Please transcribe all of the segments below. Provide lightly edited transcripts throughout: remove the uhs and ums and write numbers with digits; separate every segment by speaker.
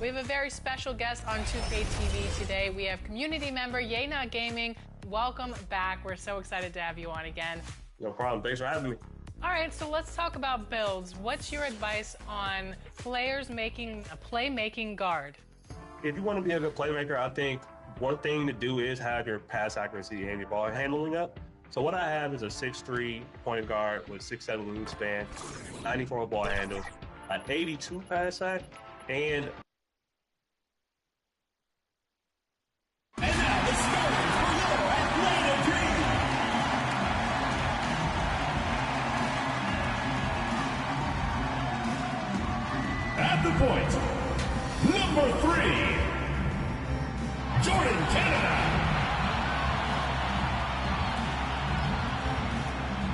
Speaker 1: We have a very special guest on 2K TV today. We have community member Wnba Gaming. Welcome back. We're so excited to have you on again.
Speaker 2: No problem. Thanks for having me.
Speaker 1: All right, so let's talk about builds. What's your advice on players making a playmaking guard?
Speaker 2: If you want to be a good playmaker, I think one thing to do is have your pass accuracy and your ball handling up. So what I have is a 6'3" point guard with 6'7" wingspan, 94 ball handle, an 82 pass sack, and
Speaker 3: now the starters for your Atlanta Dream. At the point, number 3, Jordan Canada.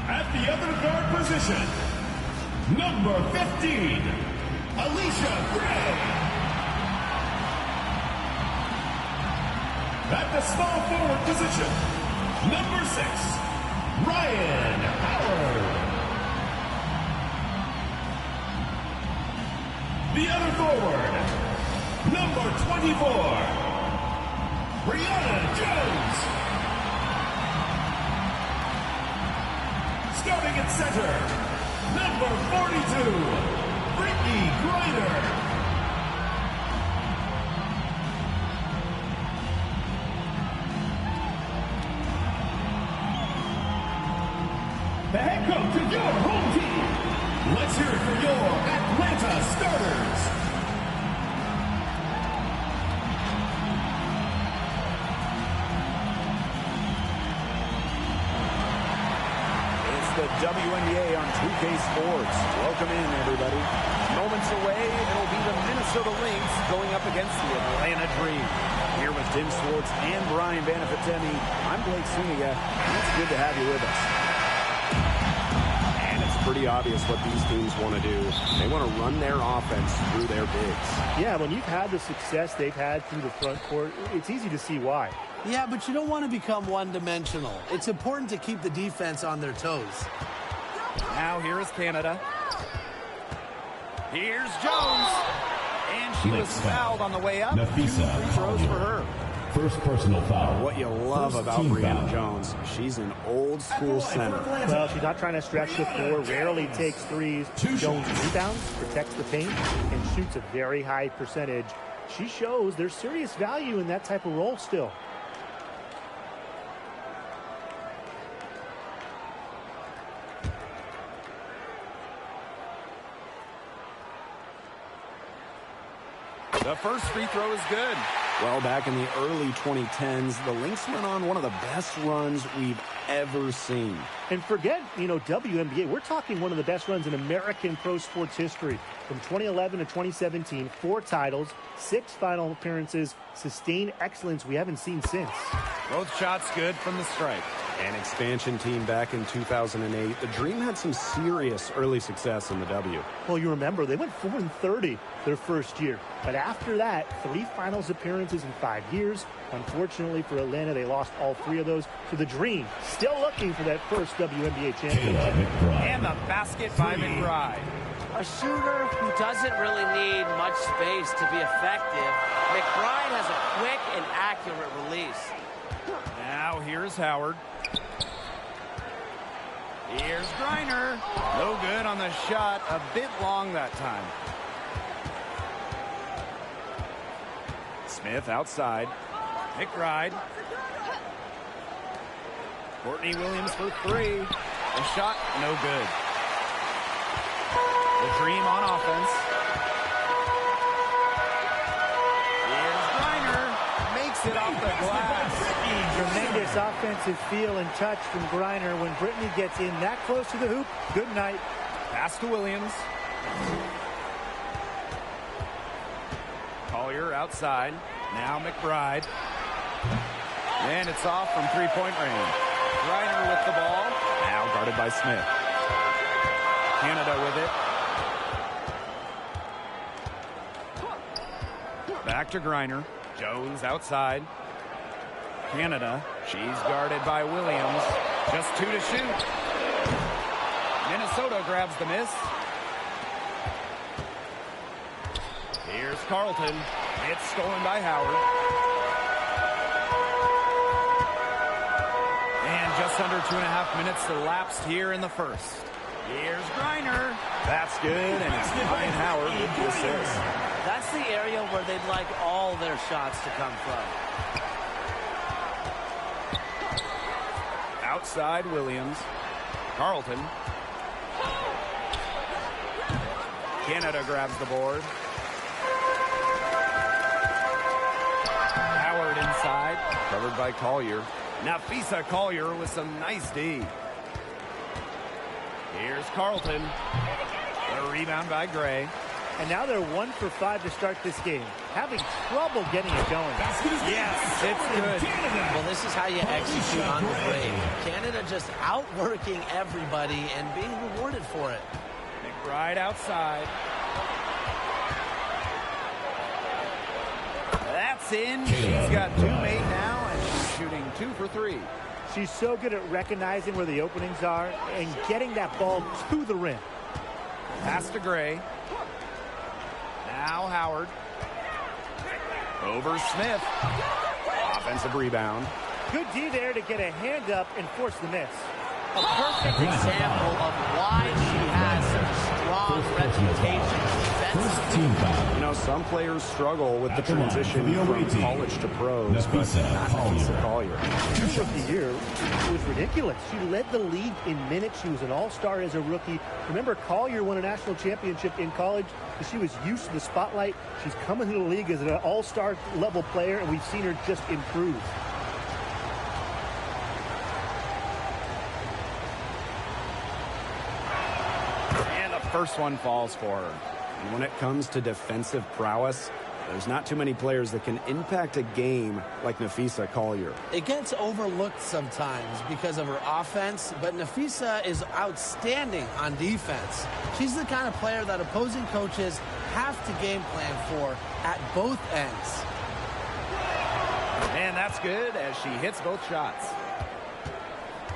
Speaker 3: At the other guard position, number 15, Alicia Gray. At the small forward position, number 6, Ryan Howard. The other forward, number 24, Brianna Jones. Starting at center, number 42, Brittany Griner. The head coach of your home team. Let's hear it for your Atlanta starters.
Speaker 4: The WNBA on 2K Sports. Welcome in, everybody. Moments away, it'll be the Minnesota Lynx going up against the Atlanta Dream. Here with Tim Swartz and Brian Banafitemi, I'm Blake Zuniga, and it's good to have you with us. And it's pretty obvious what these teams want to do. They want to run their offense through their bigs.
Speaker 5: Yeah, when you've had the success they've had through the front court, it's easy to see why.
Speaker 6: Yeah, but you don't want to become one-dimensional. It's important to keep the defense on their toes.
Speaker 4: Now here is Canada. Here's Jones. And she was fouled on the way up. 2 free throws for her.
Speaker 3: First personal foul.
Speaker 4: What you love about Brianna Jones, she's an old-school center.
Speaker 5: Well, she's not trying to stretch the floor, rarely takes threes. Jones rebounds, protects the paint, and shoots a very high percentage. She shows there's serious value in that type of role still.
Speaker 4: The first free throw is good. Well, back in the early 2010s, the Lynx went on one of the best runs we've ever seen.
Speaker 5: And forget, WNBA, we're talking one of the best runs in American pro sports history. From 2011 to 2017, 4 titles, 6 final appearances, sustained excellence we haven't seen since.
Speaker 4: Both shots good from the stripe. An expansion team back in 2008. The Dream had some serious early success in the W.
Speaker 5: Well, you remember, they went 4-30 their first year. But after that, 3 finals appearances in 5 years. Unfortunately for Atlanta, they lost all 3 of those. So the Dream still looking for that first WNBA championship.
Speaker 4: And the basket by McBride.
Speaker 7: A shooter who doesn't really need much space to be effective. McBride has a quick and accurate release.
Speaker 4: Now here's Howard. Here's Griner. No good on the shot. A bit long that time. Smith outside. McBride. Courtney Williams for 3. The shot, no good. The Dream on offense. Here's Griner. Makes it off the glass.
Speaker 5: Tremendous offensive feel and touch from Griner. When Brittany gets in that close to the hoop, good night.
Speaker 4: Pass to Williams. Collier outside. Now McBride. And it's off from three-point range. Griner with the ball. Now guarded by Smith. Canada with it. Back to Griner. Jones outside. Canada. She's guarded by Williams. Just 2 to shoot. Minnesota grabs the miss. Here's Carlton. It's stolen by Howard. And just under 2.5 minutes elapsed here in the first. Here's Griner. That's good, and it's Ryan Howard with the assist.
Speaker 7: That's the area where they'd like all their shots to come from.
Speaker 4: Outside Williams. Carlton. Canada grabs the board. Howard inside, covered by Collier. Nafisa Collier with some nice D. Here's Carlton. A rebound by Gray.
Speaker 5: And now they're 1 for 5 to start this game. Having trouble getting it going.
Speaker 4: Yes, it's good.
Speaker 7: Well, this is how you execute on the break. Canada just outworking everybody and being rewarded for it.
Speaker 4: McBride outside. That's in. She's got 2 made now, and she's shooting 2 for 3.
Speaker 5: She's so good at recognizing where the openings are and getting that ball to the rim.
Speaker 4: Pass to Gray. Now Howard. Over Smith. Offensive rebound.
Speaker 5: Good D there to get a hand up and force the miss.
Speaker 7: A perfect example of why she has such a strong reputation defensively.
Speaker 4: You know, some players struggle with the transition from college to pros, but not Nafisa Collier.
Speaker 5: Her rookie year was ridiculous. She led the league in minutes. She was an all-star as a rookie. Remember, Collier won a national championship in college. She was used to the spotlight. She's coming to the league as an all-star level player, and we've seen her just improve.
Speaker 4: First one falls for her. And when it comes to defensive prowess, there's not too many players that can impact a game like Nafisa Collier.
Speaker 6: It gets overlooked sometimes because of her offense, but Nafisa is outstanding on defense. She's the kind of player that opposing coaches have to game plan for at both ends.
Speaker 4: And that's good as she hits both shots.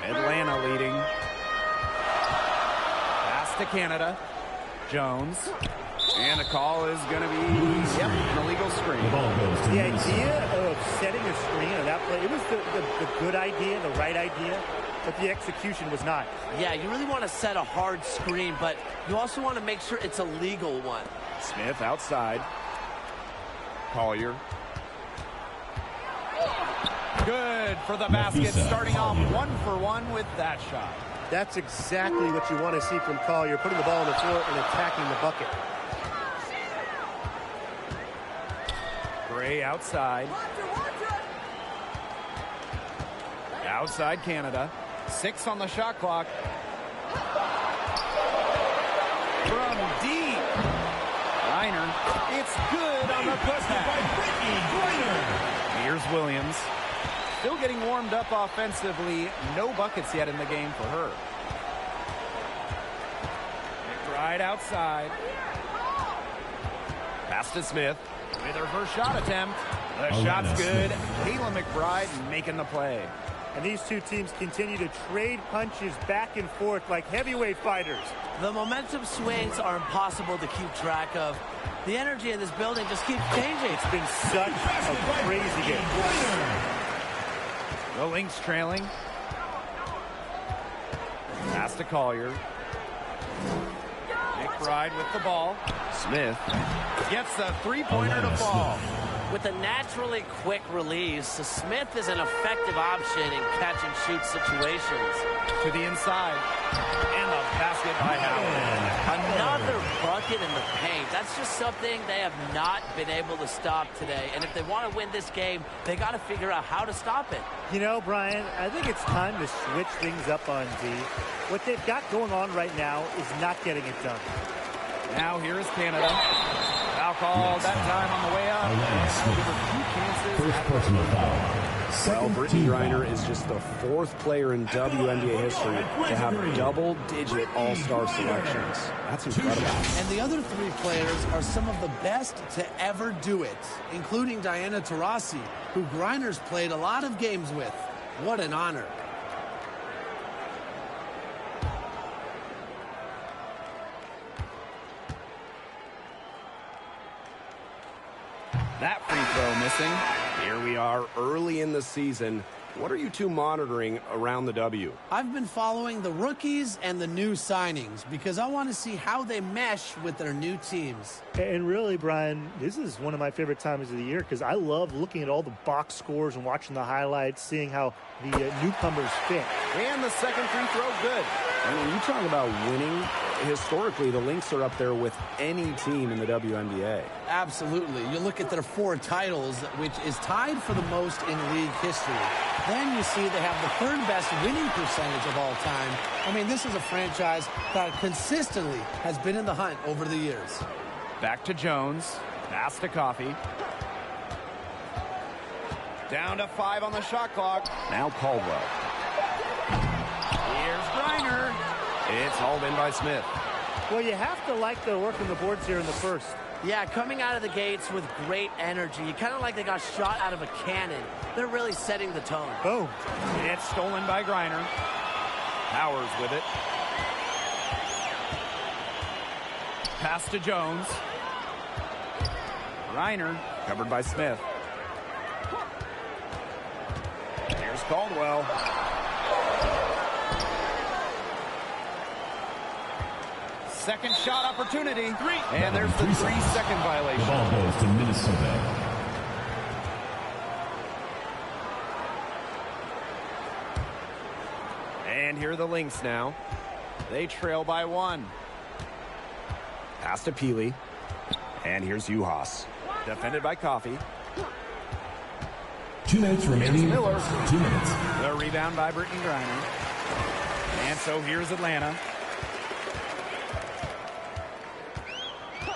Speaker 4: Atlanta leading. Pass to Canada. Jones. And the call is going to be an illegal screen.
Speaker 5: The idea of setting a screen on that play, it was the good idea, the right idea, but the execution was not.
Speaker 7: Yeah, you really want to set a hard screen, but you also want to make sure it's a legal one.
Speaker 4: Smith outside. Collier. Good for the basket, starting off 1 for 1 with that shot.
Speaker 5: That's exactly what you want to see from Collier, putting the ball on the floor and attacking the bucket.
Speaker 4: Gray outside. Outside Canada. 6 on the shot clock. From deep. Reiner. It's good on the putback. Here's Williams. Still getting warmed up offensively. No buckets yet in the game for her. McBride outside. Pass to Smith with her first shot attempt. The shot's good. Kayla McBride making the play.
Speaker 5: And these two teams continue to trade punches back and forth like heavyweight fighters.
Speaker 7: The momentum swings are impossible to keep track of. The energy in this building just keeps changing.
Speaker 5: It's been such a crazy game.
Speaker 4: The Lynx trailing. Pass to Collier. McBride with the ball. Smith gets the three-pointer to fall.
Speaker 7: With a naturally quick release, Smith is an effective option in catch-and-shoot situations.
Speaker 4: To the inside. And the basket by Howard.
Speaker 7: Another bucket in the paint. That's just something they have not been able to stop today. And if they want to win this game, they got to figure out how to stop it.
Speaker 5: You know, Brian, I think it's time to switch things up on D. What they've got going on right now is not getting it done.
Speaker 4: Now here is Canada. Foul call that time on the way up.
Speaker 3: First personal foul.
Speaker 4: Well, Brittany Griner is just the 4th player in WNBA history to have double-digit all-star selections. That's incredible.
Speaker 6: And the other 3 players are some of the best to ever do it, including Diana Taurasi, who Griner's played a lot of games with. What an honor.
Speaker 4: That free throw missing. Here we are early in the season. What are you two monitoring around the W?
Speaker 6: I've been following the rookies and the new signings because I want to see how they mesh with their new teams.
Speaker 5: And really, Brian, this is one of my favorite times of the year because I love looking at all the box scores and watching the highlights, seeing how the newcomers fit.
Speaker 4: And the second free throw, good. And when you talk about winning, historically, the Lynx are up there with any team in the WNBA.
Speaker 6: Absolutely. You look at their 4 titles, which is tied for the most in league history. Then you see they have the 3rd best winning percentage of all time. I mean, this is a franchise that consistently has been in the hunt over the years.
Speaker 4: Back to Jones. Pass to Coffey. Down to 5 on the shot clock. Now Caldwell. Here's Griner. It's hauled in by Smith.
Speaker 5: Well, you have to like the work on the boards here in the first.
Speaker 7: Yeah, coming out of the gates with great energy. Kind of like they got shot out of a cannon. They're really setting the tone.
Speaker 5: Boom.
Speaker 4: It's stolen by Griner. Powers with it. Pass to Jones. Griner covered by Smith. Here's Caldwell. Second shot opportunity. And there's the 3-second violation.
Speaker 3: The ball goes to Minnesota.
Speaker 4: And here are the Lynx now. They trail by 1. Pass to Peely. And here's Uhas. Defended by Coffey.
Speaker 3: 2 minutes remaining.
Speaker 4: Miller.
Speaker 3: 2 minutes.
Speaker 4: The rebound by Brittany Griner. And so here's Atlanta.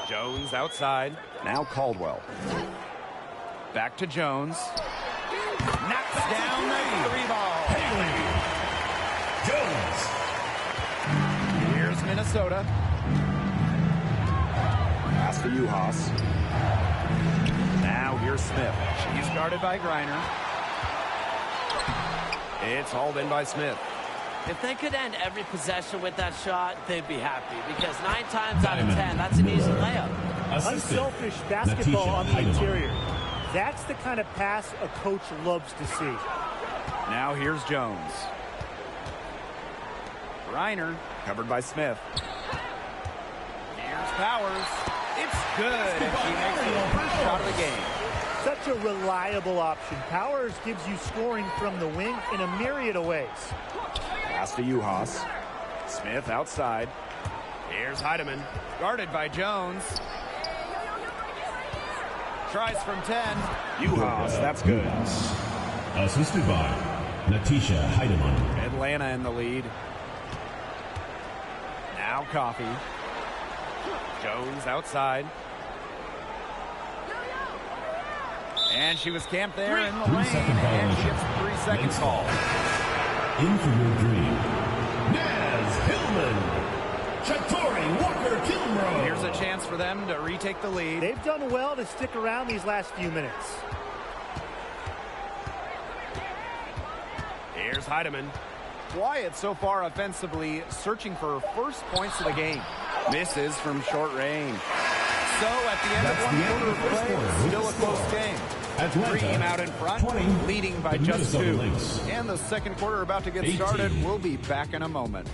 Speaker 4: Jones outside. Now Caldwell. Back to Jones. Knocks down the 3-ball.
Speaker 3: Jones.
Speaker 4: Here's Minnesota. Pass to Uhas. Now here's Smith. She's guarded by Griner. It's hauled in by Smith.
Speaker 7: If they could end every possession with that shot, they'd be happy. Because 9 times out of 10, that's an easy layup.
Speaker 5: Unselfish basketball on the interior. That's the kind of pass a coach loves to see.
Speaker 4: Now here's Jones. Griner covered by Smith. Here's Powers. It's good. And she makes the first shot of the game.
Speaker 5: Such a reliable option. Powers gives you scoring from the wing in a myriad of ways.
Speaker 4: Pass to Uhas. Smith outside. Here's Heidemann. Guarded by Jones. Tries from 10. Uhas, that's good.
Speaker 3: Assisted by Natisha Heidemann.
Speaker 4: Atlanta in the lead. Now Coffey. Jones outside. And she was camped there in the lane. And she gets the 3-second call.
Speaker 3: In for your dream. Naz Hillman. Shatori Walker-Kilbro.
Speaker 4: Here's a chance for them to retake the lead.
Speaker 5: They've done well to stick around these last few minutes.
Speaker 4: Here's Heidemann. Quiet so far offensively, searching for first points of the game. Misses from short range. So at the end of one quarter of play, still a close game.
Speaker 3: Atlanta,
Speaker 4: Dream out in front,
Speaker 3: 20,
Speaker 4: leading by
Speaker 3: the
Speaker 4: just
Speaker 3: Minnesota
Speaker 4: 2.
Speaker 3: Lynx.
Speaker 4: And the second quarter about to get
Speaker 3: 18.
Speaker 4: started. We'll be back in a moment.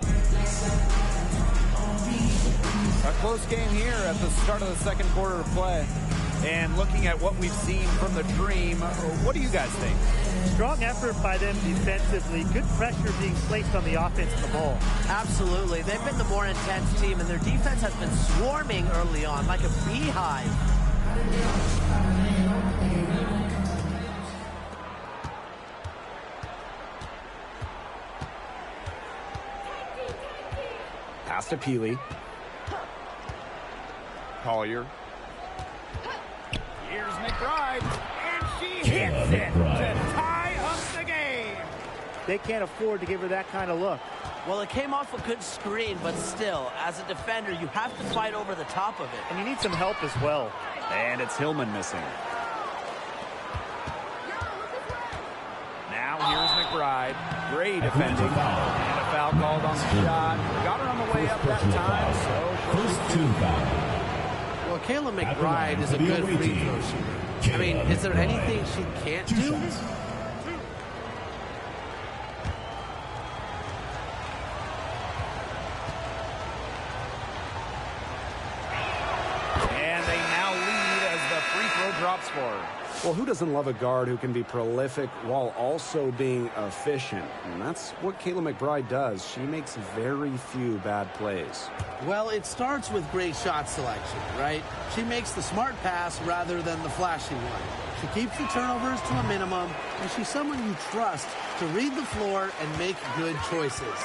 Speaker 4: A close game here at the start of the second quarter of play. And looking at what we've seen from the Dream, what do you guys think?
Speaker 5: Strong effort by them defensively. Good pressure being placed on the offense and the ball.
Speaker 7: Absolutely. They've been the more intense team, and their defense has been swarming early on, like a beehive.
Speaker 4: Pass to Peely. Collier. Here's McBride. And she hits it to tie up the game.
Speaker 5: They can't afford to give her that kind of look.
Speaker 7: Well, it came off a good screen, but still, as a defender, you have to fight over the top of it.
Speaker 5: And you need some help as well.
Speaker 4: And it's Hillman missing. Now here's McBride. McBride. Great defending. And a foul called on the shot. Got her on the way up that time. So
Speaker 3: First team foul.
Speaker 6: Well, Kayla McBride is a good free throw shooter. I mean, is there anything she can't do?
Speaker 4: And they now lead as the free throw drops for her.
Speaker 8: Well, who doesn't love a guard who can be prolific while also being efficient? And that's what Kayla McBride does. She makes very few bad plays.
Speaker 6: Well, it starts with great shot selection, right? She makes the smart pass rather than the flashy one. She keeps the turnovers to a minimum, and she's someone you trust to read the floor and make good choices.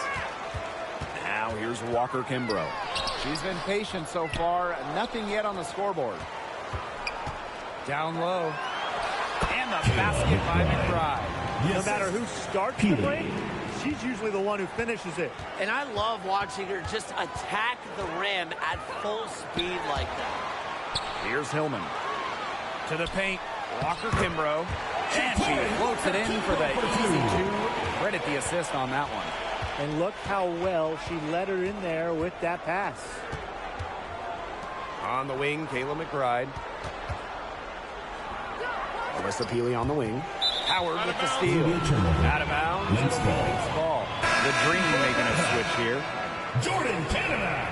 Speaker 4: Now here's Walker Kimbrough. She's been patient so far. Nothing yet on the scoreboard. Down low. And the basket by McBride.
Speaker 5: No matter who starts the break, she's usually the one who finishes it.
Speaker 7: And I love watching her just attack the rim at full speed like that.
Speaker 4: Here's Hillman. To the paint. Walker Kimbrough. And she floats it in for the easy two. Credit the assist on that one.
Speaker 5: And look how well she led her in there with that pass.
Speaker 8: On the wing, Kayla McBride. Alyssa Peely on the wing.
Speaker 4: Howard with the steal. Out of bounds. Lynx ball. The Dream making a switch here.
Speaker 3: Jordan Canada.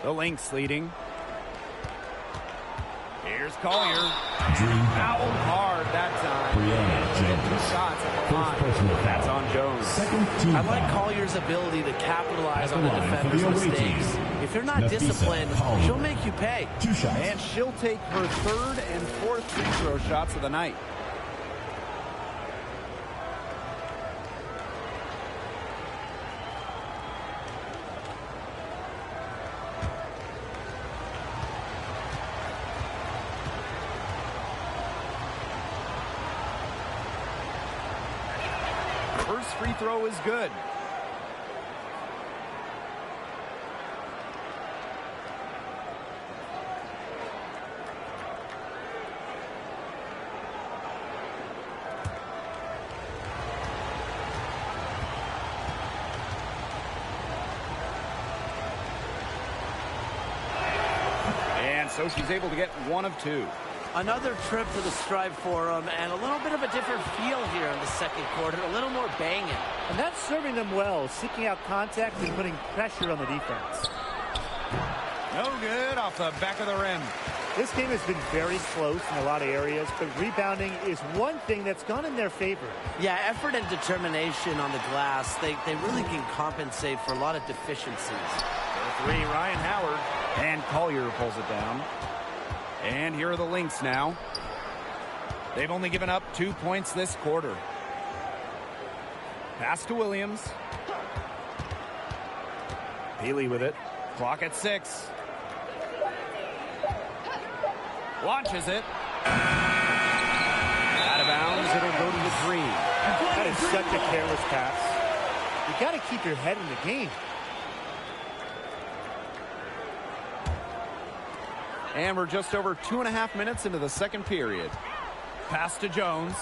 Speaker 4: The Lynx leading. Here's Collier.
Speaker 3: Dream
Speaker 4: Fouled hard that time.
Speaker 3: Brianna Jones.
Speaker 4: Two shots at the line.
Speaker 3: First personal
Speaker 4: That's
Speaker 3: foul.
Speaker 4: on Jones.
Speaker 3: Second team
Speaker 6: I like
Speaker 3: foul.
Speaker 6: Collier's ability to capitalize
Speaker 3: At
Speaker 6: on
Speaker 3: the
Speaker 6: the
Speaker 3: line for
Speaker 6: defender's
Speaker 3: the away
Speaker 6: mistakes.
Speaker 3: team.
Speaker 6: If you're not
Speaker 3: Nafisa
Speaker 6: disciplined,
Speaker 3: Collier.
Speaker 6: she'll make you pay.
Speaker 3: 2 shots.
Speaker 4: And she'll take her third and fourth free throw shots of the night. First free throw is good. And so she's able to get 1 of 2.
Speaker 7: Another trip to the Stripe Forum and a little bit of a different feel here in the second quarter, a little more banging.
Speaker 5: And that's serving them well, seeking out contact and putting pressure on the defense.
Speaker 4: No good off the back of the rim.
Speaker 5: This game has been very close in a lot of areas, but rebounding is one thing that's gone in their favor.
Speaker 7: Yeah, effort and determination on the glass, they really can compensate for a lot of deficiencies.
Speaker 4: For 3, Ryan Howard. And Collier pulls it down. And here are the Lynx now. They've only given up 2 points this quarter. Pass to Williams. Peely with it. Clock at 6. Launches it. Out of bounds. It'll go to the 3.
Speaker 5: That is such a careless pass. You got to keep your head in the game.
Speaker 4: And we're just over 2.5 minutes into the second period. Pass to Jones.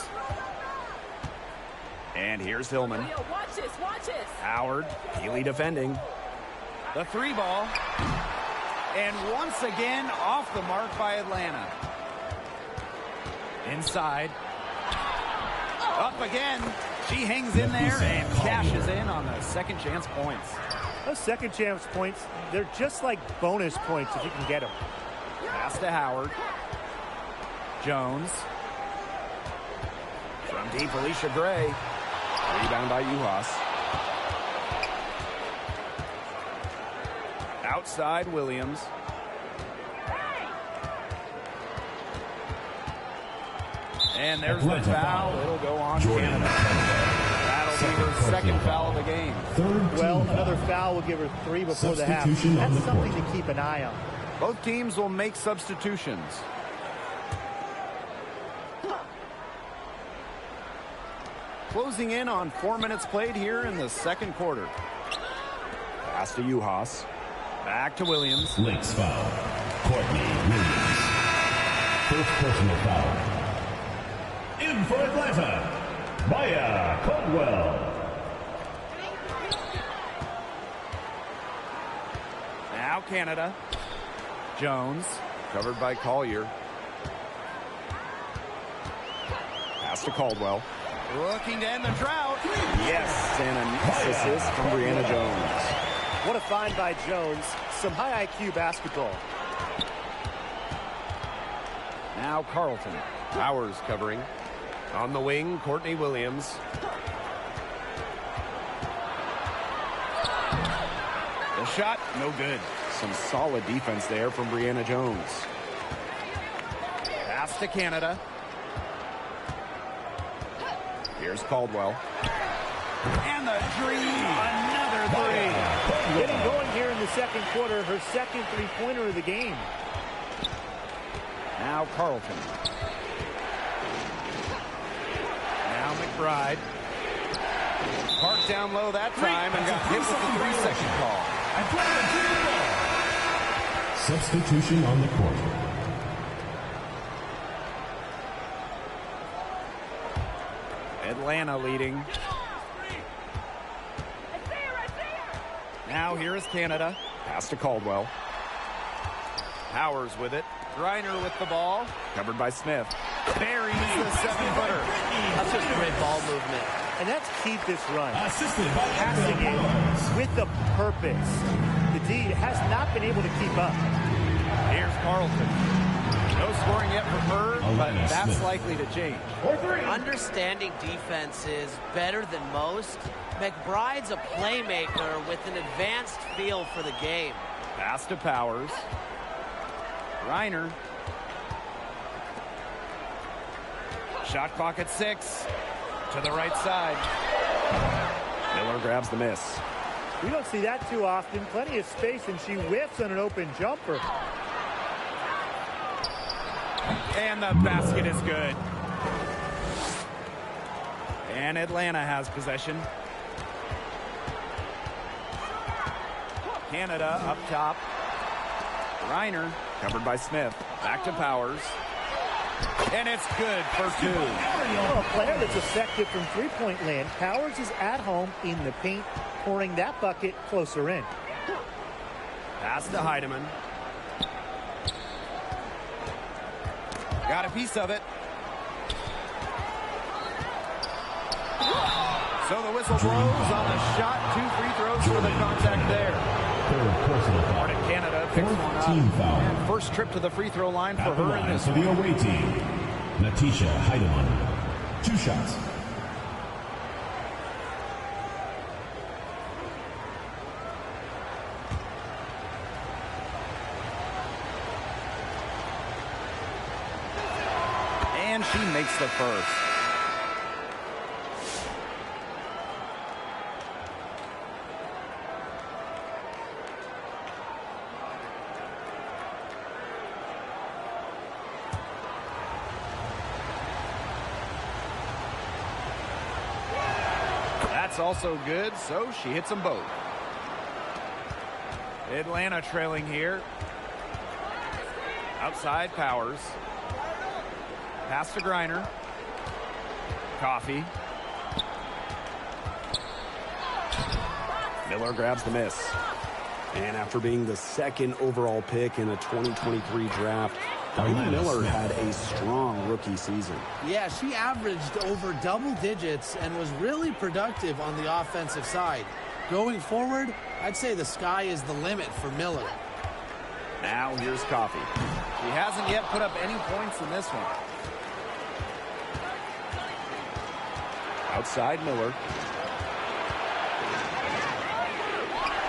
Speaker 4: And here's Hillman.
Speaker 9: Watch this, watch this.
Speaker 4: Howard. Peely defending. The 3 ball. And once again, off the mark by Atlanta. Inside. Up again. She hangs in there and cashes in on the second chance points.
Speaker 5: Those second chance points, they're just like bonus points if you can get them.
Speaker 4: Pass to Howard. Jones. From deep, Alicia Gray. Rebound by Uhas. Outside, Williams. And there's the foul. It'll go on Canada. That'll be her second foul of the game.
Speaker 5: Well, another foul will give her 3 before the half. That's something to keep an eye on.
Speaker 4: Both teams will make substitutions. Closing in on 4 minutes played here in the second quarter. Pass to Uhas. Back to Williams.
Speaker 3: Lynx foul. Courtney Williams. First personal foul. In for Atlanta, Maya Caldwell.
Speaker 4: Now Canada. Jones, covered by Collier. Pass to Caldwell. Looking to end the drought. Yes, and a nice assist from Brianna Jones.
Speaker 5: What a find by Jones. Some high IQ basketball.
Speaker 4: Now Carlton. Powers covering. On the wing, Courtney Williams. The shot, no good. Some solid defense there from Brianna Jones. Pass to Canada. Here's Caldwell. And the three. Another three.
Speaker 5: Getting going here in the second quarter. Her second three-pointer of the game.
Speaker 4: Now Carlton. Now McBride. Parked down low that time and got hit with the 3-second call.
Speaker 3: Substitution on the court.
Speaker 4: Atlanta leading. Now here is Canada. Pass to Caldwell. Powers with it. Griner with the ball. Covered by Smith. Buries the 7-footer.
Speaker 7: That's just great ball movement.
Speaker 5: And that's key this run.
Speaker 3: Assisted by
Speaker 5: Passing it with a purpose. The D has not been able to keep up.
Speaker 4: Here's Carlton. No scoring yet for her, but that's likely to change.
Speaker 7: Understanding defense is better than most. McBride's a playmaker with an advanced feel for the game.
Speaker 4: Pass to Powers. Reiner. Shot clock at 6. To the right side. Miller grabs the miss.
Speaker 5: We don't see that too often. Plenty of space, and she whiffs on an open jumper.
Speaker 4: And the basket is good. And Atlanta has possession. Canada up top. Reiner covered by Smith. Back to Powers. And it's good for 2.
Speaker 5: Well, a player that's effective from three-point land. Powers is at home in the paint, pouring that bucket closer in.
Speaker 4: Pass to Heidemann. Got a piece of it. So the whistle blows on the shot. 2 free throws for the contact there. Martin Canada picks one up. And first trip to the free throw line for her in this
Speaker 3: for the away team. Natisha Heidemann. 2 shots.
Speaker 4: And she makes the first. That's also good, so she hits them both. Atlanta trailing here. Outside Powers. Pass to Griner. Coffee. Miller grabs the miss. And after being the second overall pick in the 2023 draft, Miller had a strong rookie season.
Speaker 6: Yeah, she averaged over double digits and was really productive on the offensive side. Going forward, I'd say the sky is the limit for Miller.
Speaker 4: Now here's Coffee. She hasn't yet put up any points in this one. Outside Miller.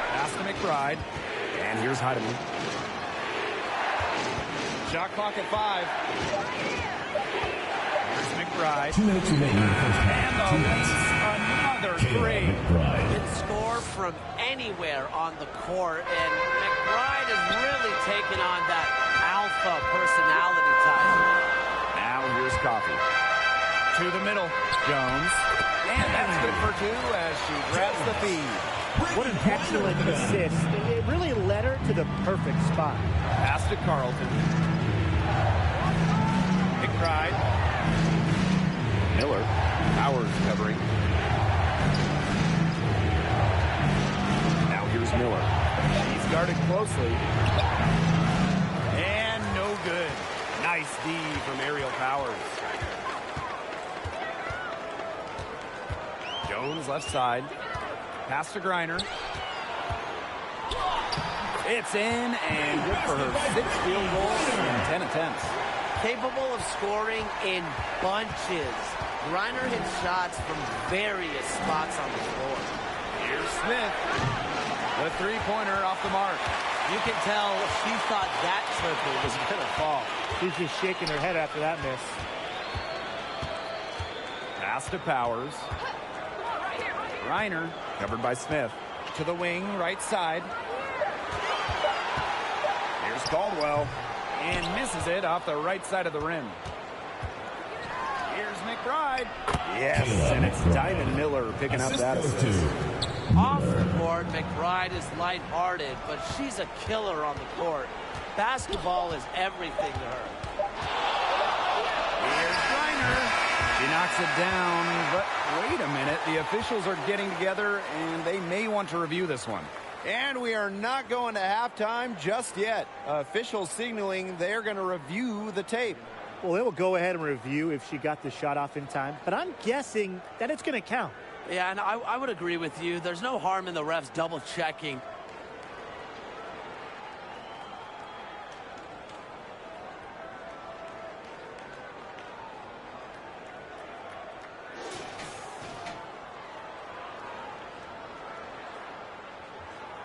Speaker 4: Pass to McBride. And here's Heidemann. Shot clock at 5. Here's McBride.
Speaker 3: 2 minutes remaining in the first half.
Speaker 4: And the Lynx, another three.
Speaker 7: Can score from anywhere on the court, and McBride has really taken on that alpha personality type.
Speaker 4: Now here's Coffee. To the middle. Jones. And that's good for 2 as she grabs the feed.
Speaker 5: What an excellent assist. It really led her to the perfect spot.
Speaker 4: Pass to Carlton. McBride. Miller. Powers covering. Now here's Miller. He's guarded closely. And no good. Nice D from Aerial Powers. Jones left side. Pass to Griner. It's in and good for her 6th field goal in 10 attempts.
Speaker 7: Capable of scoring in bunches. Griner hits shots from various spots on the floor.
Speaker 4: Here's Smith. The three-pointer off the mark.
Speaker 7: You can tell she thought that triple was going to fall.
Speaker 5: She's just shaking her head after that miss.
Speaker 4: Pass to Powers. Griner, covered by Smith. To the wing, right side. Here's Caldwell. And misses it off the right side of the rim. Here's McBride. Yes, and it's Diamond Miller picking up that assist.
Speaker 7: Off the court, McBride is lighthearted, but she's a killer on the court. Basketball is everything to her.
Speaker 4: Here's Griner. She knocks it down, but wait a minute. The officials are getting together, and they may want to review this one.
Speaker 9: And we are not going to halftime just yet. Officials signaling they're going to review the tape.
Speaker 5: Well, they will go ahead and review if she got the shot off in time, but I'm guessing that it's going to count.
Speaker 7: Yeah, and I would agree with you. There's no harm in the refs double-checking.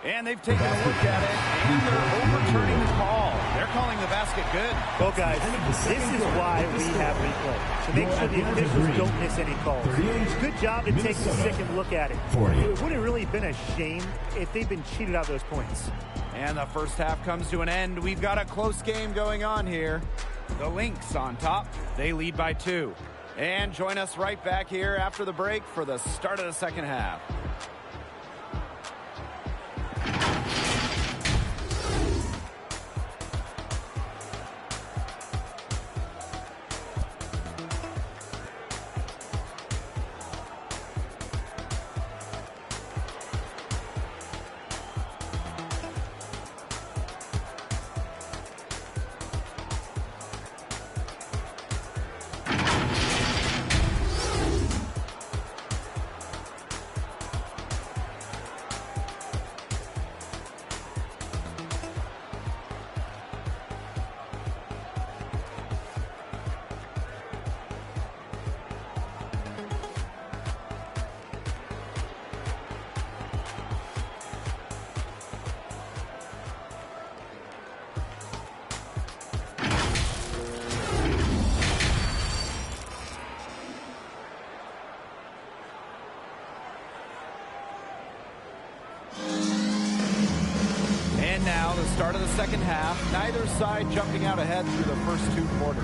Speaker 4: And they've taken a look at it, and they're overturning the call. They're calling the basket good.
Speaker 5: Well, guys, this is why we have replay, to make sure the officials don't miss any calls. Good job to take a second look at it. It would have really been a shame if they'd been cheated out of those points.
Speaker 4: And the first half comes to an end. We've got a close game going on here. The Lynx on top. They lead by 2. And join us right back here after the break for the start of the second half. Start of the second half, neither side jumping out ahead through the first 2 quarters.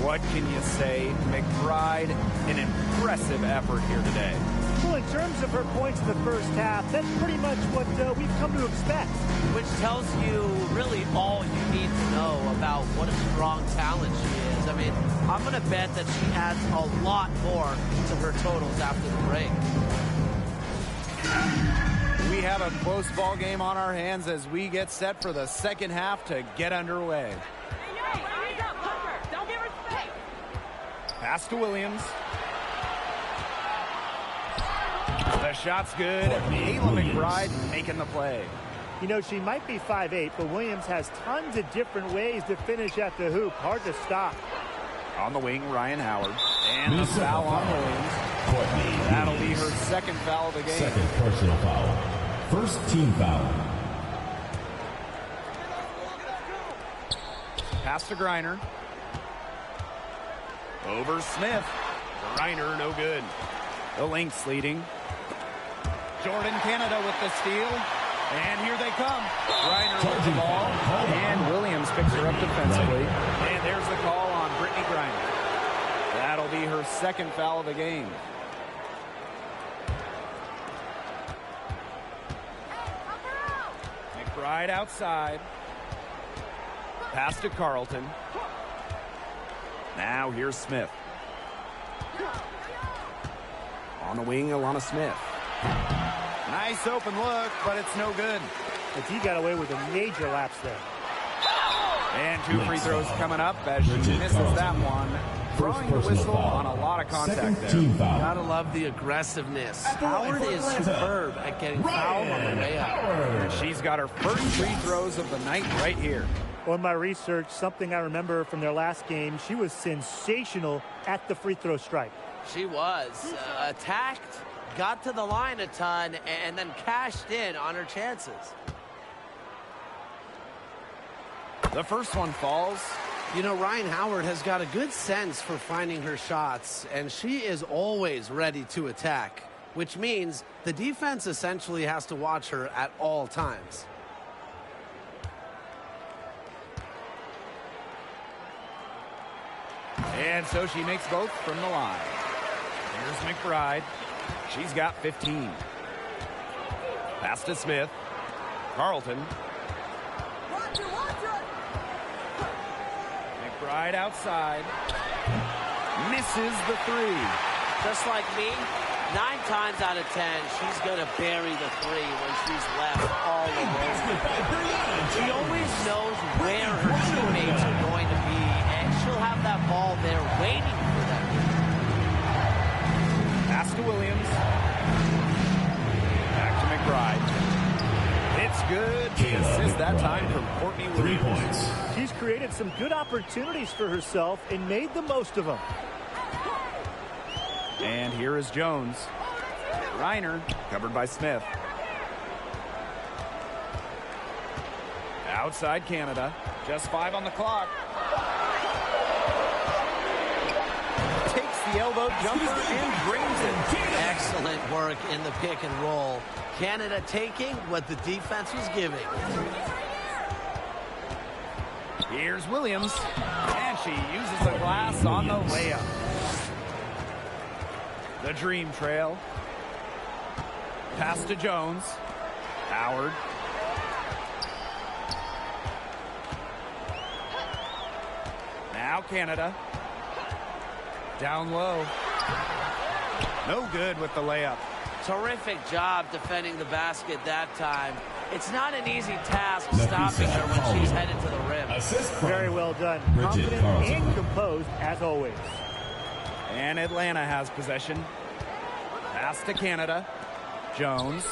Speaker 4: What can you say? McBride, an impressive effort here today.
Speaker 5: Well, in terms of her points in the first half, that's pretty much what we've come to expect.
Speaker 7: Which tells you really all you need to know about what a strong talent she is. I mean, I'm going to bet that she adds a lot more to her totals after the break.
Speaker 4: We have a close ball game on our hands as we get set for the second half to get underway. Pass to Williams. The shot's good. Kayla McBride making the play.
Speaker 5: You know, she might be 5'8", but Williams has tons of different ways to finish at the hoop. Hard to stop.
Speaker 4: On the wing, Ryan Howard. And the foul on Williams. That'll be her second foul of the game.
Speaker 3: Second personal foul. First team foul.
Speaker 4: Pass to Griner. Over Smith. Griner, no good. The Lynx leading. Jordan Canada with the steal. And here they come. Griner with the ball. And Williams picks her up defensively. And there's the call on Brittany Griner. That'll be her second foul of the game. McBride outside. Pass to Carlton. Now here's Smith. On the wing, Alana Smith.
Speaker 9: Nice open look, but it's no good.
Speaker 5: But he got away with a major lapse there.
Speaker 4: And 2 free throws coming up as she misses that one. Drawing the whistle on a lot of contact there.
Speaker 7: Gotta love the aggressiveness. Howard is superb at getting fouled on the way out.
Speaker 4: She's got her first free throws of the night right here.
Speaker 5: On my research, something I remember from their last game, she was sensational at the free throw stripe.
Speaker 7: She was. Attacked, got to the line a ton, and then cashed in on her chances.
Speaker 4: The first one falls.
Speaker 7: You know, Ryan Howard has got a good sense for finding her shots, and she is always ready to attack, which means the defense essentially has to watch her at all times.
Speaker 4: And so she makes both from the line. Here's McBride. She's got 15. Pass to Smith. Carlton. McBride outside. Misses the 3.
Speaker 7: Just like me, 9 times out of 10, she's going to bury the 3 when she's left all alone. She always knows where her teammates are going to be, and she'll have that ball there waiting for them.
Speaker 4: Pass to Williams. Back to McBride. It's good. The assist that time from Courtney Williams.
Speaker 3: 3 points.
Speaker 5: She's created some good opportunities for herself and made the most of them.
Speaker 4: And here is Jones. Reiner covered by Smith. Outside Canada. Just 5 on the clock.
Speaker 9: Takes the elbow jumper and brings it.
Speaker 7: Excellent work in the pick and roll. Canada taking what the defense was giving.
Speaker 4: Here's Williams. And she uses the glass on the layup. The dream trail. Pass to Jones. Howard. Now Canada. Down low. No good with the layup.
Speaker 7: Terrific job defending the basket that time. It's not an easy task stopping her when she's headed to the rim.
Speaker 5: Very well done. Confident and composed as always.
Speaker 4: And Atlanta has possession. Pass to Canada. Jones.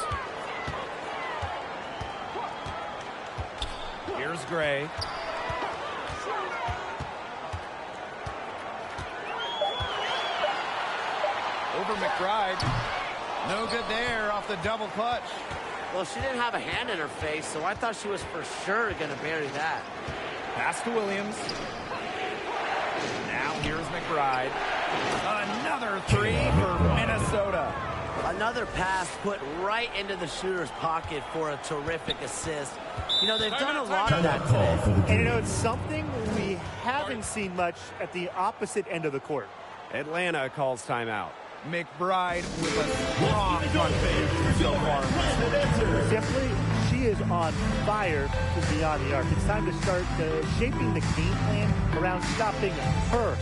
Speaker 4: Here's Gray. Over McBride.
Speaker 9: No good there off the double clutch.
Speaker 7: Well, she didn't have a hand in her face, so I thought she was for sure going to bury that.
Speaker 4: Pass to Williams. Now here's McBride. Another 3 for Minnesota.
Speaker 7: Another pass put right into the shooter's pocket for a terrific assist. You know, they've done a lot of that today.
Speaker 5: And you know, it's something we haven't seen much at the opposite end of the court.
Speaker 4: Atlanta calls timeout. McBride with a strong front fade so far.
Speaker 5: Simply, she is on fire from beyond the arc. It's time to start shaping the game plan around stopping her.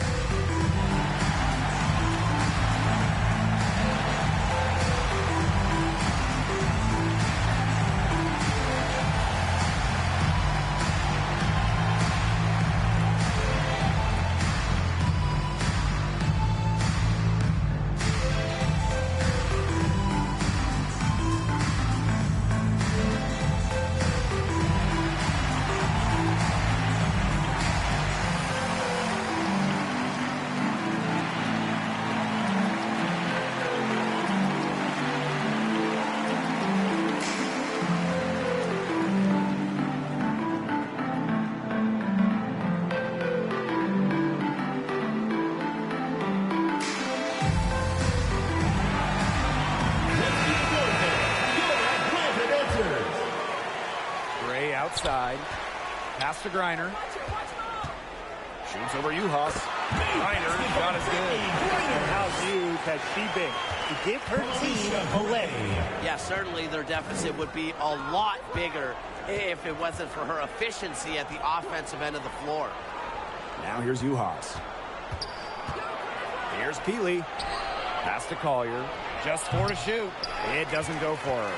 Speaker 4: Outside. Pass to Griner. Shoots over Juhas. Reiner, shot is good.
Speaker 5: And how huge has she been? To give her team a leg.
Speaker 7: Yeah, certainly their deficit would be a lot bigger if it wasn't for her efficiency at the offensive end of the floor.
Speaker 4: Now here's Juhas. Here's Peely. Pass to Collier. Just 4 to shoot. It doesn't go for her.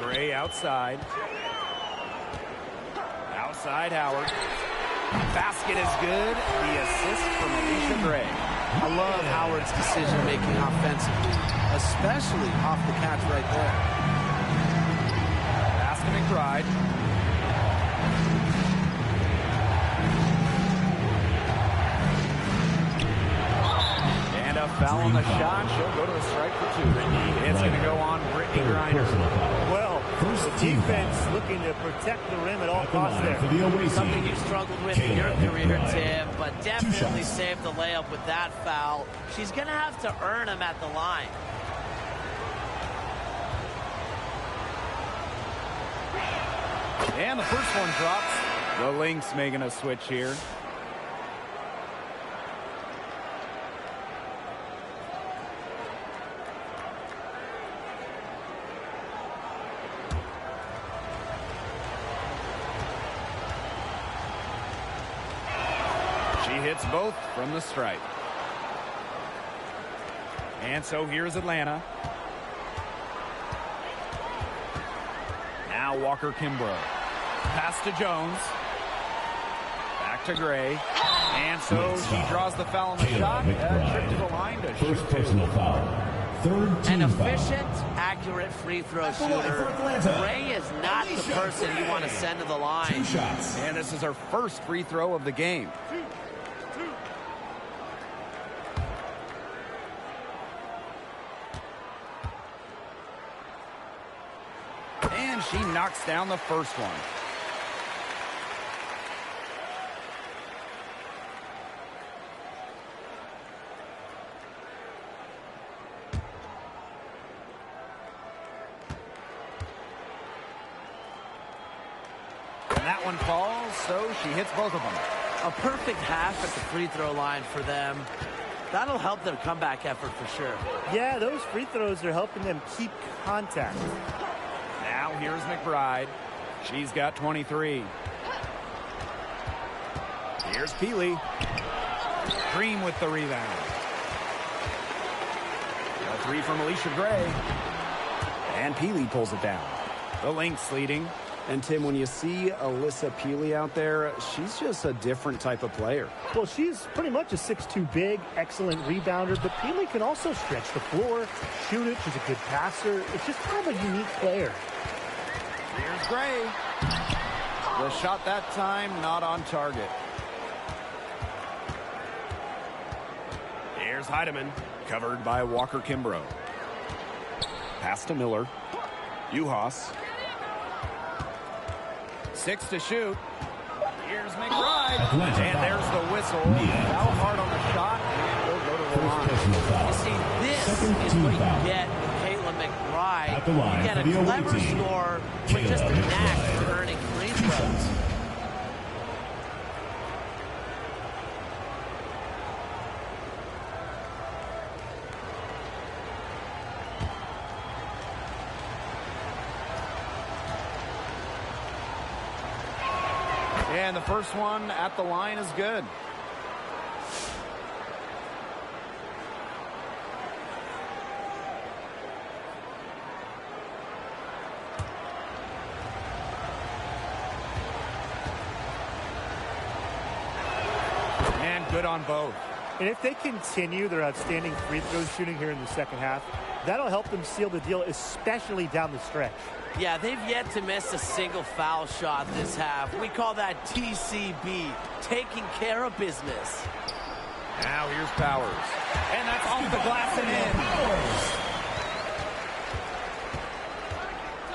Speaker 4: Gray outside. Outside Howard. Basket is good. The assist from Alicia Gray.
Speaker 6: I love Howard's decision-making offensively, especially off the catch right there.
Speaker 4: Pass to McBride. And a foul on the shot. She'll go to the strike for 2. It's going to go on Brittany Griner.
Speaker 5: Well, the defense looking to protect the rim at all costs there.
Speaker 7: Something you struggled with in your career, Tim, but definitely saved the layup with that foul. She's going to have to earn them at the line.
Speaker 4: And the first one drops. The Lynx making a switch here. Hits both from the stripe. And so here's Atlanta. Now Walker Kimbrough. Pass to Jones. Back to Gray. And so she draws the foul on the shot. Trip to the line to shoot.
Speaker 3: First personal foul. Third team
Speaker 7: An
Speaker 3: foul.
Speaker 7: efficient, accurate free throw shooter. Gray is not the person you want to send to the line.
Speaker 3: 2 shots.
Speaker 4: And this is her first free throw of the game. And she knocks down the first one. And that one falls, so she hits both of them.
Speaker 7: A perfect half at the free throw line for them. That'll help their comeback effort for sure.
Speaker 5: Yeah, those free throws are helping them keep contact.
Speaker 4: Now here's McBride. She's got 23. Here's Peely. Green with the rebound. A 3 from Alicia Gray. And Peely pulls it down. The Lynx leading.
Speaker 8: And Tim, when you see Alyssa Peely out there, she's just a different type of player.
Speaker 5: Well, she's pretty much a 6'2" big, excellent rebounder, but Peely can also stretch the floor, shoot it. She's a good passer. It's just kind of a unique player.
Speaker 4: Here's Gray. The shot that time not on target. Here's Heidemann, covered by Walker Kimbrough. Pass to Miller. Juhas. 6 to shoot. Here's McBride. And there's the whistle. Foul hard on the shot. And we'll go to the line.
Speaker 7: You see, this is what you get with Caitlin McBride. You get a clever scorer with just a knack for earning free throws.
Speaker 4: And the first one at the line is good. And good on both.
Speaker 5: And if they continue their outstanding free throw shooting here in the second half, that'll help them seal the deal, especially down the stretch.
Speaker 7: Yeah, they've yet to miss a single foul shot this half. We call that TCB, taking care of business.
Speaker 4: Now here's Powers. And that's off the glass and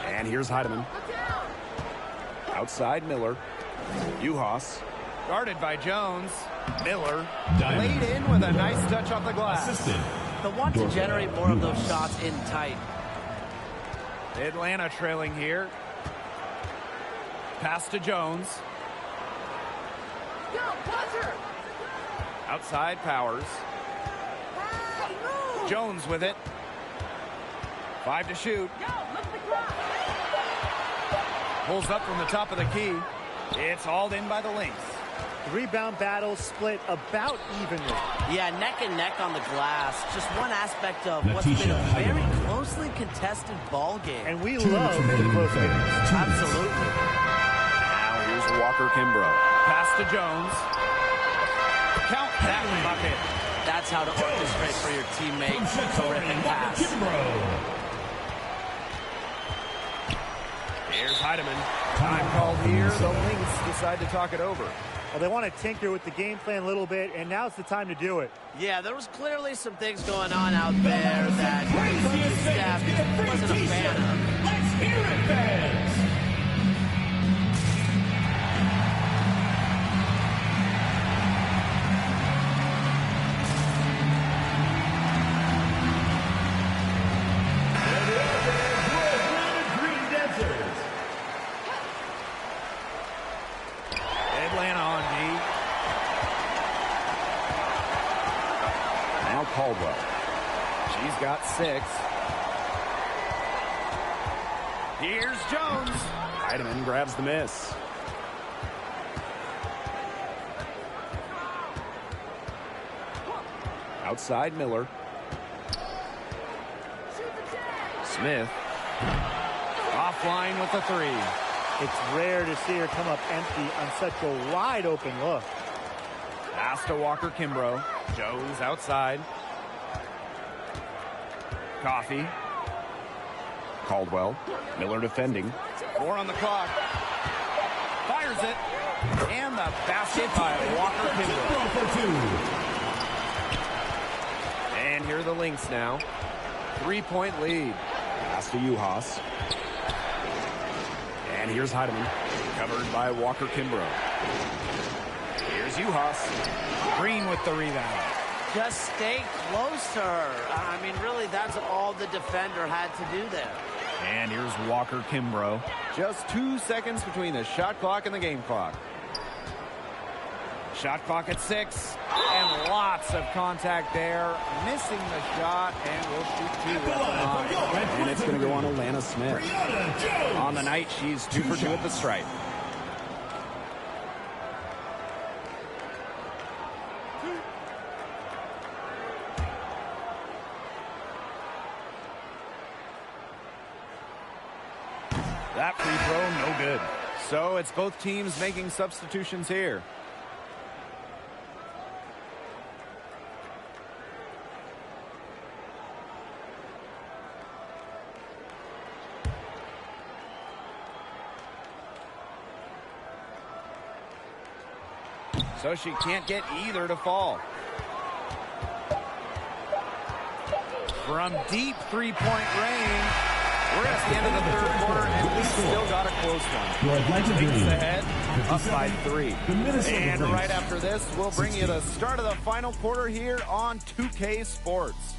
Speaker 4: in. And here's Heidemann. Outside Miller. Juhas. Guarded by Jones. Miller. Laid in with a nice touch off the glass.
Speaker 7: They'll want to generate more of those shots in tight.
Speaker 4: Atlanta trailing here. Pass to Jones. Outside Powers. Jones with it. 5 to shoot. Pulls up from the top of the key. It's hauled in by the Lynx.
Speaker 5: The rebound battle split about evenly.
Speaker 7: Yeah, neck and neck on the glass. Just one aspect of what's been a very closely contested ball game.
Speaker 5: And we love the close games.
Speaker 7: Absolutely.
Speaker 4: Now here's Walker Kimbrough. Pass to Jones. Count that bucket.
Speaker 7: That's how to orchestrate for your teammate. Terrific pass.
Speaker 4: Here's Heidemann. Time called here. The Lynx decide to talk it over.
Speaker 5: Well, they want to tinker with the game plan a little bit, and now's the time to do it.
Speaker 7: Yeah, there was clearly some things going on out there that the coaching staff wasn't a fan of.
Speaker 3: Let's hear it, fans!
Speaker 4: Atlanta on D. Now Caldwell. She's got 6. Here's Jones. Heidemann grabs the miss. Outside Miller. Smith. Offline with the 3.
Speaker 5: It's rare to see her come up empty on such a wide open look.
Speaker 4: Pass to Walker Kimbrough. Jones outside. Coffee. Caldwell. Miller defending. 4 on the clock. Fires it. And the basket by Walker Kimbrough. And here are the Lynx now. 3-point lead. Pass to Uhas. And here's Heidemann, covered by Walker Kimbrough. Here's Uhas. Green with the rebound.
Speaker 7: Just stay closer. I mean, really, that's all the defender had to do there.
Speaker 4: And here's Walker Kimbrough. Just 2 seconds between the shot clock and the game clock. Shot clock at 6. And lots of contact there. Missing the shot, and we'll shoot 2 at the line. And it's going to go on Alana Smith. On the night, she's 2 for 2 at the stripe. That free throw, no good. So it's both teams making substitutions here. So she can't get either to fall. From deep three-point range, we're at the end of the third quarter, and we still got a close one. Lynx ahead, up by 3. And right after this, we'll bring you the start of the final quarter here on 2K Sports.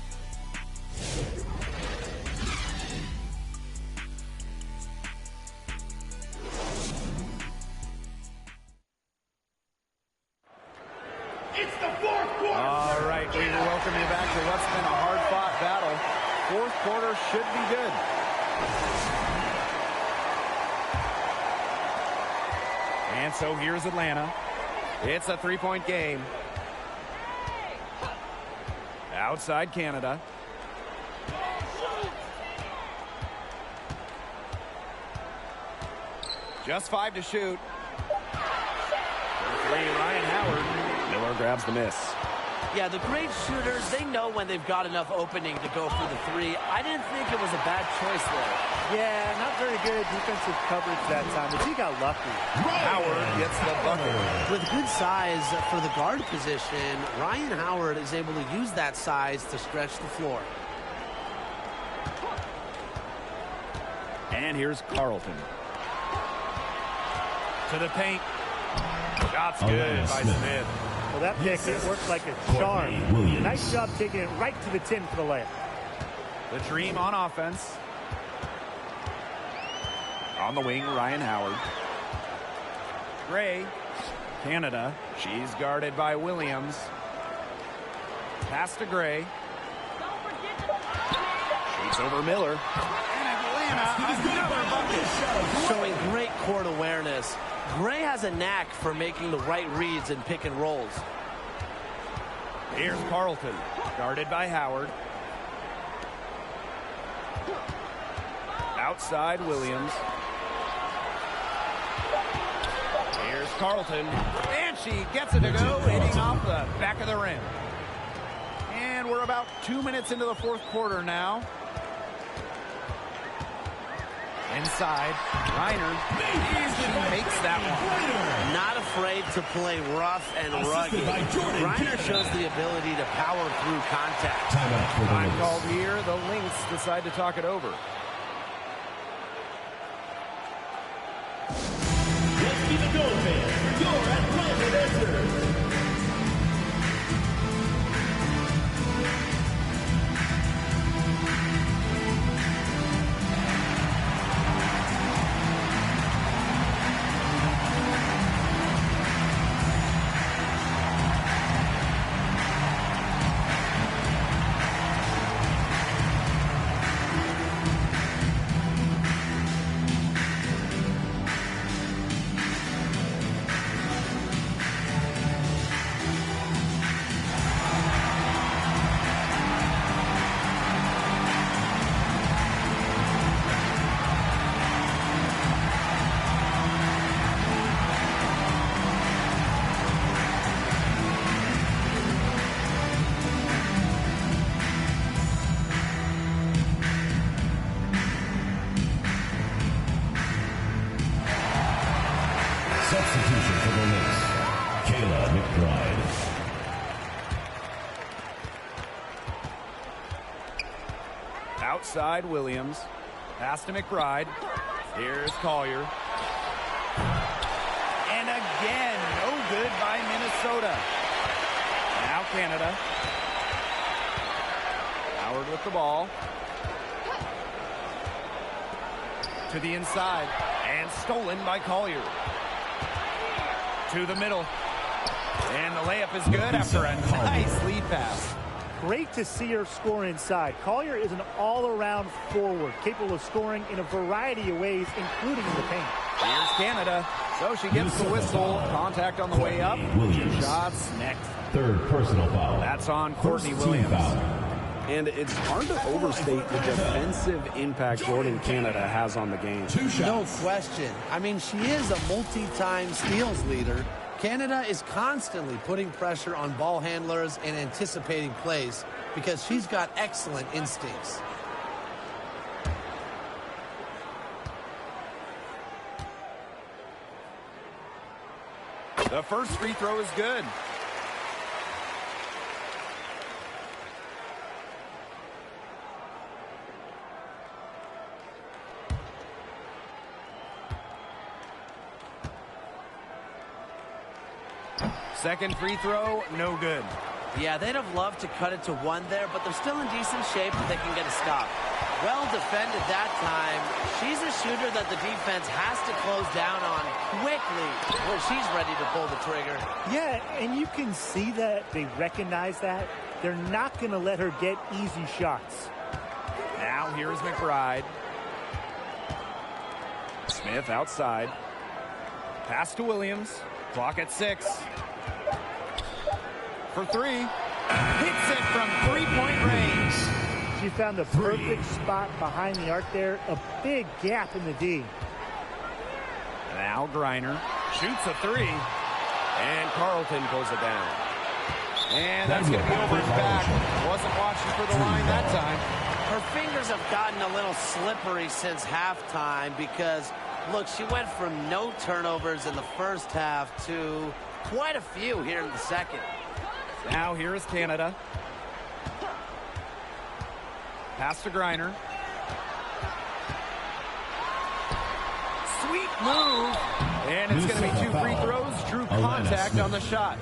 Speaker 3: It's the fourth quarter.
Speaker 4: All right, we welcome you back to what's been a hard-fought battle. Fourth quarter should be good. And so here's Atlanta. It's a 3-point game. Outside Canada. Just 5 to shoot. For 3, Ryan Howard. Miller grabs the miss.
Speaker 7: Yeah, the great shooters, they know when they've got enough opening to go for the 3. I didn't think it was a bad choice there.
Speaker 5: Yeah, not very good defensive coverage that time, but he got lucky.
Speaker 4: Howard gets the bucket.
Speaker 7: With good size for the guard position, Ryan Howard is able to use that size to stretch the floor.
Speaker 4: And here's Carlton. To the paint. Shot's good by Smith.
Speaker 5: Well, that pick, it worked like a charm. Nice job taking it right to the tin for the layup.
Speaker 4: The Dream on offense. On the wing, Ryan Howard. Gray. Canada. She's guarded by Williams. Pass to Gray. Shoots over Miller. And Atlanta, another bucket.
Speaker 7: Showing great court awareness. Gray has a knack for making the right reads and pick and rolls.
Speaker 4: Here's Carlton, guarded by Howard. Outside Williams. Here's Carlton, and she gets it to go, hitting off the back of the rim. And we're about 2 minutes into the fourth quarter now. Inside, Reiner, she makes that one.
Speaker 7: Not afraid to play rough and rugged. Reiner shows the ability to power through contact.
Speaker 4: Time called here. The Lynx decide to talk it over.
Speaker 3: Let's keep it going, man. Your Atlanta answer.
Speaker 10: Substitution for the Lynx, Kayla McBride.
Speaker 4: Outside Williams. Pass to McBride. Here's Collier. And again, no good by Minnesota. Now Canada. Howard with the ball. To the inside. And stolen by Collier. To the middle. And the layup is good after a nice lead pass.
Speaker 5: Great to see her score inside. Collier is an all-around forward, capable of scoring in a variety of ways, including in the paint.
Speaker 4: Here's Canada. So she gets the whistle. Contact on the way up.
Speaker 10: Williams.
Speaker 4: 2 shots next.
Speaker 10: Third personal foul.
Speaker 4: That's on
Speaker 10: First
Speaker 4: Courtney
Speaker 10: team
Speaker 4: Williams.
Speaker 10: foul.
Speaker 8: And it's hard to overstate the defensive impact Jordan Canada has on the game.
Speaker 6: No question. I mean, she is a multi-time steals leader. Canada is constantly putting pressure on ball handlers and anticipating plays because she's got excellent instincts.
Speaker 4: The first free throw is good. Second free throw, no good.
Speaker 7: Yeah, they'd have loved to cut it to 1 there, but they're still in decent shape if they can get a stop. Well defended that time. She's a shooter that the defense has to close down on quickly when she's ready to pull the trigger.
Speaker 5: Yeah, and you can see that they recognize that. They're not going to let her get easy shots.
Speaker 4: Now here's McBride. Smith outside. Pass to Williams. Clock at 6. For 3. Hits it from 3-point range.
Speaker 5: She found the perfect spot behind the arc there. A big gap in the D.
Speaker 4: Now Griner shoots a 3. And Carlton pulls it down. And that's going to be over his back. Wasn't watching for the line that time.
Speaker 7: Her fingers have gotten a little slippery since halftime because, look, she went from no turnovers in the first half to quite a few here in the second.
Speaker 4: Now here is Canada. Pass to Griner. Sweet move. And it's going to be 2 free throws. Drew contact on the shot.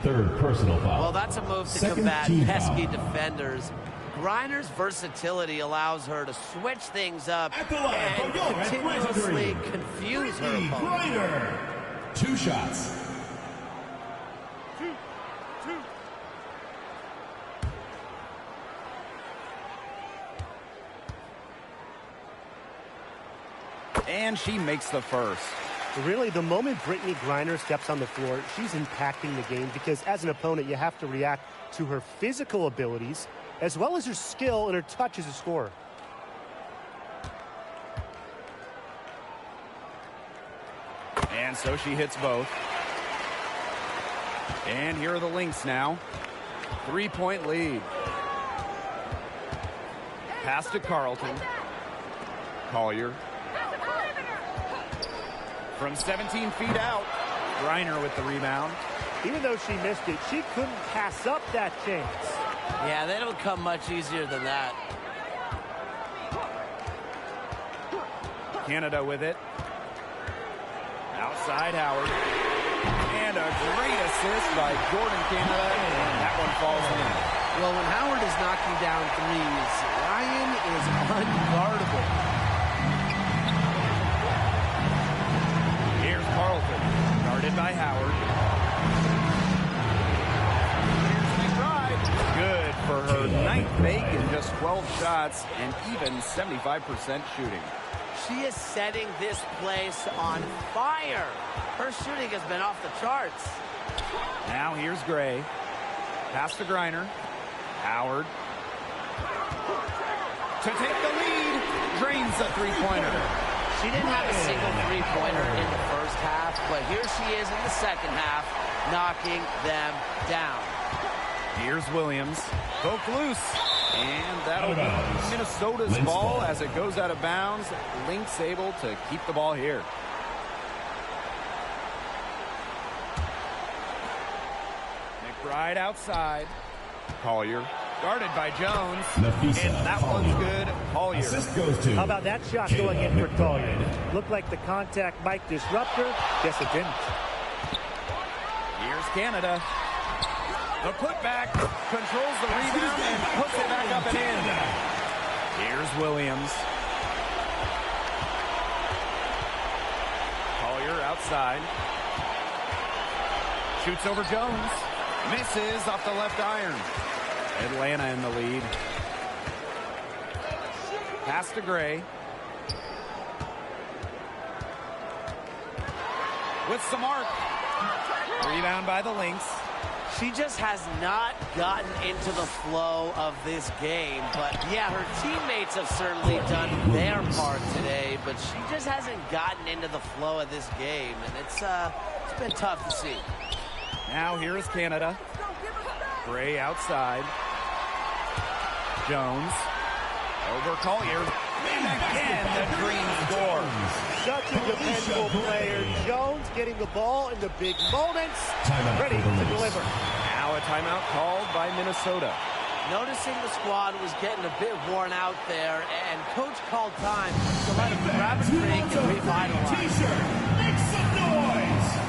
Speaker 10: Third personal foul.
Speaker 7: Well, that's a move to
Speaker 10: Second
Speaker 7: combat
Speaker 10: team
Speaker 7: pesky
Speaker 10: foul.
Speaker 7: defenders. Griner's versatility allows her to switch things up
Speaker 3: At the line,
Speaker 7: and
Speaker 3: for your
Speaker 7: continuously
Speaker 3: Atlanta
Speaker 7: confuse her
Speaker 3: Brittany
Speaker 7: opponent.
Speaker 3: Griner. 2 shots.
Speaker 9: And she makes the first.
Speaker 5: Really, the moment Brittany Griner steps on the floor, she's impacting the game because as an opponent, you have to react to her physical abilities as well as her skill and her touch as a scorer.
Speaker 9: And so she hits both. And here are the Lynx now. 3-point lead. Pass to Carlton. Collier. From 17 feet out, Griner with the rebound.
Speaker 5: Even though she missed it, she couldn't pass up that chance.
Speaker 7: Yeah, they don't come much easier than that.
Speaker 9: Canada with it. Outside Howard. And a great assist by Jordan Canada, and that one falls in.
Speaker 6: Well, when Howard is knocking down threes, Ryan is unguardable.
Speaker 9: Here's Carlton, guarded by Howard. Good for her ninth make in just 12 shots and even 75% shooting.
Speaker 7: She is setting this place on fire. Her shooting has been off the charts.
Speaker 9: Now here's Gray. Pass to Griner. Howard. To take the lead. Drains the three-pointer.
Speaker 7: She didn't have a single three-pointer in the first half, but here she is in the second half, knocking them down.
Speaker 9: Here's Williams. Poke loose. And that'll be Minnesota's
Speaker 10: Lynx
Speaker 9: ball
Speaker 10: ball.
Speaker 9: as it goes out of bounds. Lynx able to keep the ball here. McBride outside. Collier. Guarded by Jones.
Speaker 10: Nafisa
Speaker 9: And that
Speaker 10: Collier.
Speaker 9: one's good. Collier.
Speaker 10: Assist goes to
Speaker 5: How about that shot going in for Collier? Looked like the contact might disrupt her. Guess it didn't.
Speaker 9: Here's Canada. The putback controls the rebound and puts it back up and in. Here's Williams. Collier outside. Shoots over Jones. Misses off the left iron. Atlanta in the lead. Pass to Gray. With some arc. Rebound by the Lynx.
Speaker 7: She just has not gotten into the flow of this game. But, yeah, her teammates have certainly done their part today, but she just hasn't gotten into the flow of this game, and it's been tough to see.
Speaker 9: Now here is Canada. Gray outside. Jones. Over Collier. And again, the green score.
Speaker 5: Such a dependable player. Jones getting the ball in the big moments.
Speaker 10: Timeout
Speaker 5: Ready
Speaker 10: for the
Speaker 5: to
Speaker 10: Lynx.
Speaker 5: deliver.
Speaker 9: Now a timeout called by Minnesota.
Speaker 7: Noticing the squad was getting a bit worn out there, and coach called time to let him grab a drink and revitalize.
Speaker 3: T-shirt, make some noise.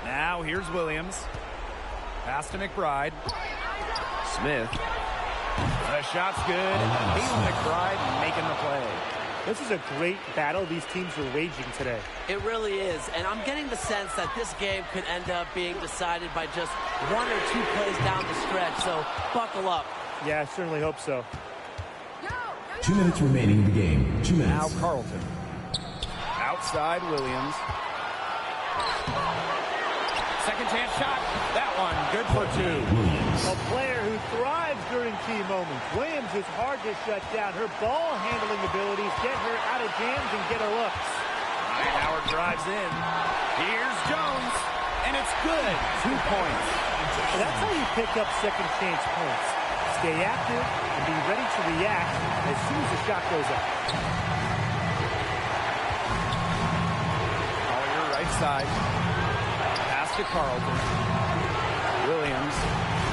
Speaker 9: Now here's Williams. Pass to McBride. Smith. The shot's good. Kayla McBride making the play.
Speaker 5: This is a great battle these teams are waging today.
Speaker 7: It really is, and I'm getting the sense that this game could end up being decided by just one or two plays down the stretch, so buckle up.
Speaker 5: Yeah, I certainly hope so.
Speaker 10: 2 minutes remaining in the game. 2 minutes.
Speaker 9: Now Carlton. Outside Williams. Second chance shot. That one good for 2.
Speaker 5: A player who thrives during key moments. Williams is hard to shut down. Her ball handling abilities get her out of jams and get her looks.
Speaker 9: Ryan Howard drives in. Here's Jones, and it's good. 2 points.
Speaker 5: That's how you pick up second chance points. Stay active and be ready to react as soon as the shot goes up.
Speaker 9: Collier right side. Pass to Carlton. Williams,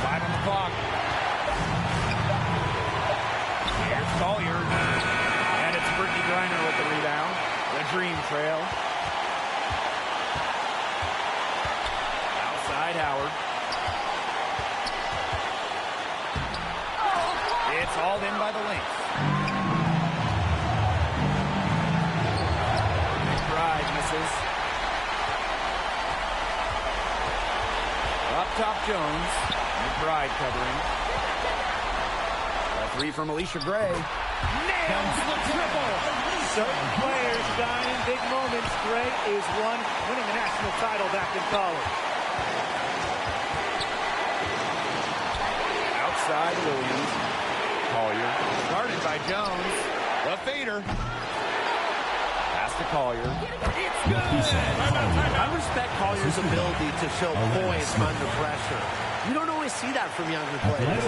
Speaker 9: 5 on the clock. Here's Collier. And it's Brittany Griner with the rebound. The Dream Trail. Outside Howard. It's hauled in by the Lynx. McBride misses. Up top Jones. McBride covering. A 3 from Alicia Gray. Nails the triple.
Speaker 5: Certain players shine in big moments. Gray is one, winning the national title back in college.
Speaker 9: Outside Williams. Collier. Started by Jones. The fader. Pass to Collier. It's good.
Speaker 7: I respect Collier's ability to show poise under pressure. You don't always see that from younger players.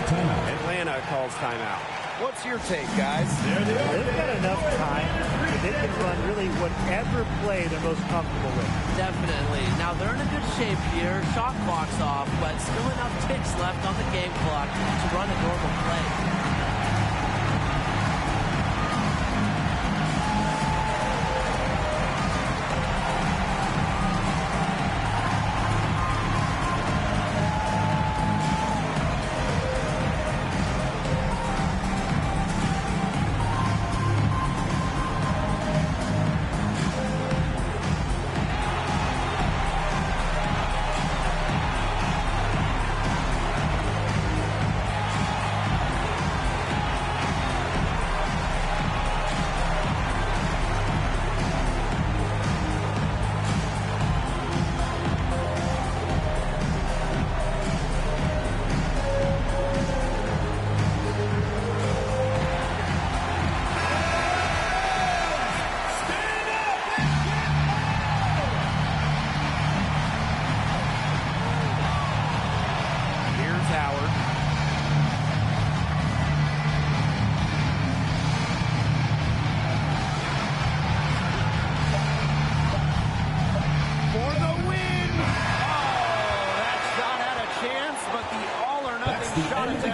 Speaker 8: Atlanta calls timeout.
Speaker 9: What's your take, guys?
Speaker 5: They've got enough time that they can run really whatever play they're most comfortable with.
Speaker 7: Definitely. Now, they're in a good shape here. Shot clock's off, but still enough ticks left on the game clock to run a normal play.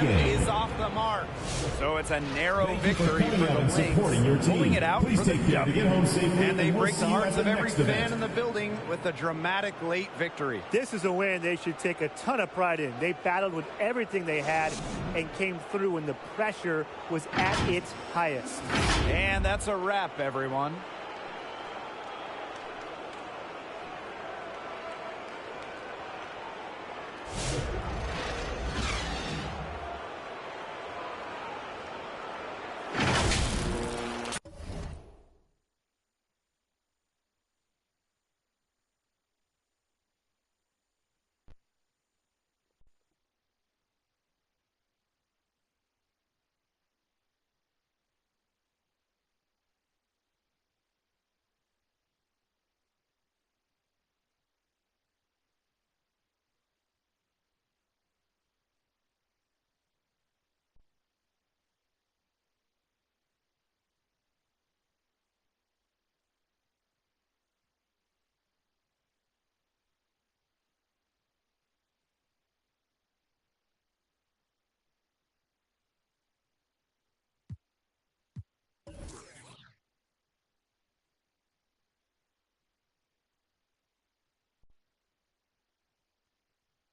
Speaker 9: Is off the mark. So it's a narrow victory for the Lynx, pulling it out for the W. And they break the hearts of every fan in the building with a dramatic late victory.
Speaker 5: This is a win they should take a ton of pride in. They battled with everything they had and came through when the pressure was at its highest.
Speaker 9: And that's a wrap, everyone.